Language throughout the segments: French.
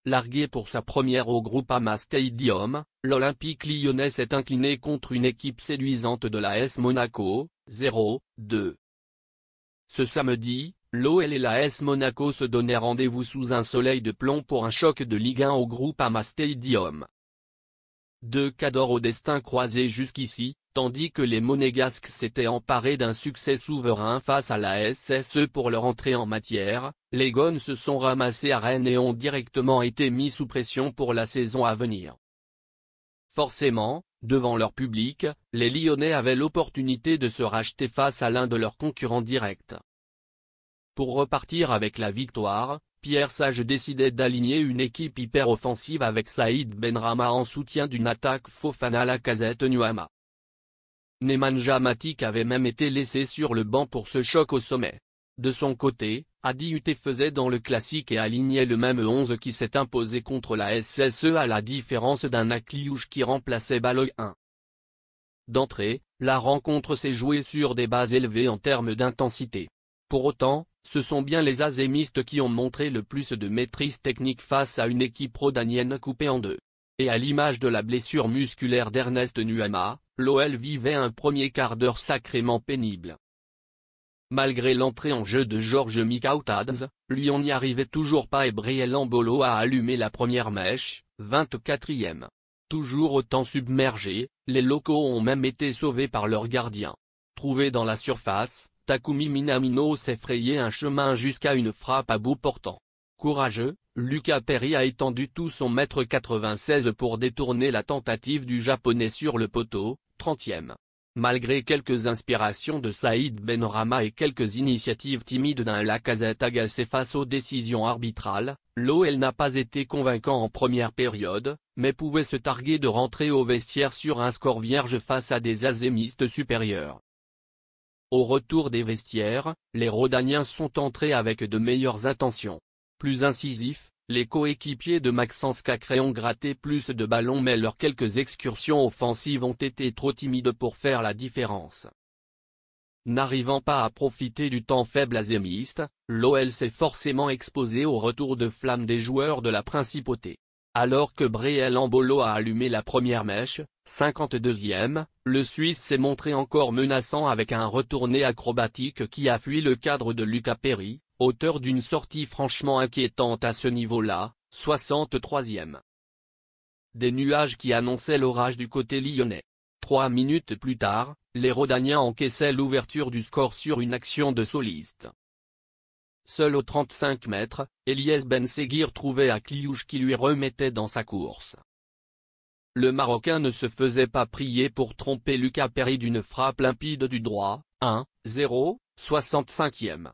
largué pour sa première au Groupama Stadium, l'Olympique lyonnais s'est incliné contre une équipe séduisante de l'AS Monaco, 0-2. Ce samedi, l'OL et l'AS Monaco se donnaient rendez-vous sous un soleil de plomb pour un choc de Ligue 1 au Groupama Stadium. Deux cadors au destin croisé jusqu'ici, tandis que les Monégasques s'étaient emparés d'un succès souverain face à la SSE pour leur entrée en matière, les Gones se sont ramassés à Rennes et ont directement été mis sous pression pour la saison à venir. Forcément, devant leur public, les Lyonnais avaient l'opportunité de se racheter face à l'un de leurs concurrents directs. Pour repartir avec la victoire, Pierre Sage décidait d'aligner une équipe hyper offensive avec Saïd Benrahma en soutien d'une attaque Fofana Lacazette Nuama. Nemanja Matic avait même été laissé sur le banc pour ce choc au sommet. De son côté, Adi Huté faisait dans le classique et alignait le même 11 qui s'est imposé contre la SSE à la différence d'un Akliouche qui remplaçait Balogun 1. D'entrée, la rencontre s'est jouée sur des bases élevées en termes d'intensité. Pour autant, ce sont bien les azémistes qui ont montré le plus de maîtrise technique face à une équipe rhodanienne coupée en deux. Et à l'image de la blessure musculaire d'Ernest Nuama, l'OL vivait un premier quart d'heure sacrément pénible. Malgré l'entrée en jeu de Georges Mikautadze, lui on n'y arrivait toujours pas et Briel Embolo a allumé la première mèche, 24e. Toujours autant submergés, les locaux ont même été sauvés par leur gardien. Trouvé dans la surface, Takumi Minamino s'est frayé un chemin jusqu'à une frappe à bout portant. Courageux, Lucas Perry a étendu tout son 1m96 pour détourner la tentative du japonais sur le poteau, 30e. Malgré quelques inspirations de Saïd Benrahma et quelques initiatives timides d'un Lacazette agacé face aux décisions arbitrales, l'OL n'a pas été convaincant en première période, mais pouvait se targuer de rentrer au vestiaire sur un score vierge face à des azémistes supérieurs. Au retour des vestiaires, les Rhodaniens sont entrés avec de meilleures intentions. Plus incisifs, les coéquipiers de Maxence Cacré ont gratté plus de ballons mais leurs quelques excursions offensives ont été trop timides pour faire la différence. N'arrivant pas à profiter du temps faible azémiste, l'OL s'est forcément exposé au retour de flamme des joueurs de la Principauté. Alors que Briel Embolo a allumé la première mèche, 52e, le Suisse s'est montré encore menaçant avec un retourné acrobatique qui a fui le cadre de Lucas Perry, auteur d'une sortie franchement inquiétante à ce niveau-là, 63e. Des nuages qui annonçaient l'orage du côté lyonnais. 3 minutes plus tard, les Rhodaniens encaissaient l'ouverture du score sur une action de Soliste. Seul aux 35 mètres, Eliès Benseghir trouvait Akliouche qui lui remettait dans sa course. Le Marocain ne se faisait pas prier pour tromper Lucas Perry d'une frappe limpide du droit, 1-0, 65e.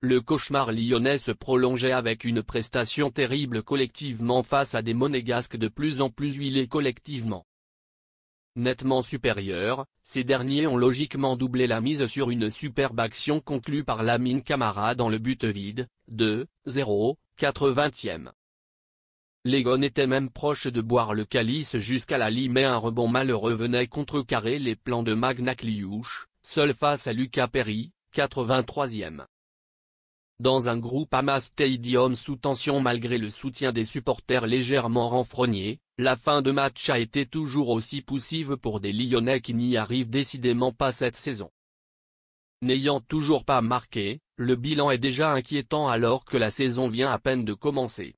Le cauchemar lyonnais se prolongeait avec une prestation terrible collectivement face à des Monégasques de plus en plus huilés collectivement. Nettement supérieurs, ces derniers ont logiquement doublé la mise sur une superbe action conclue par Lamine Camara dans le but vide, 2-0, 80e. Les Gones étaient même proches de boire le calice jusqu'à la lie mais un rebond malheureux venait contrecarrer les plans de Magna Akliouche, seul face à Lucas Perry, 83e. Dans un Groupama Stadium sous tension malgré le soutien des supporters légèrement renfrognés, la fin de match a été toujours aussi poussive pour des Lyonnais qui n'y arrivent décidément pas cette saison. N'ayant toujours pas marqué, le bilan est déjà inquiétant alors que la saison vient à peine de commencer.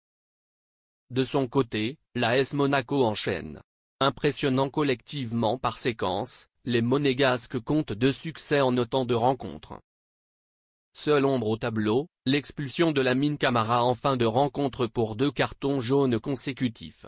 De son côté, l'AS Monaco enchaîne. Impressionnant collectivement par séquence, les Monégasques comptent 2 succès en autant de rencontres. Seule ombre au tableau, l'expulsion de Lamine Camara en fin de rencontre pour 2 cartons jaunes consécutifs.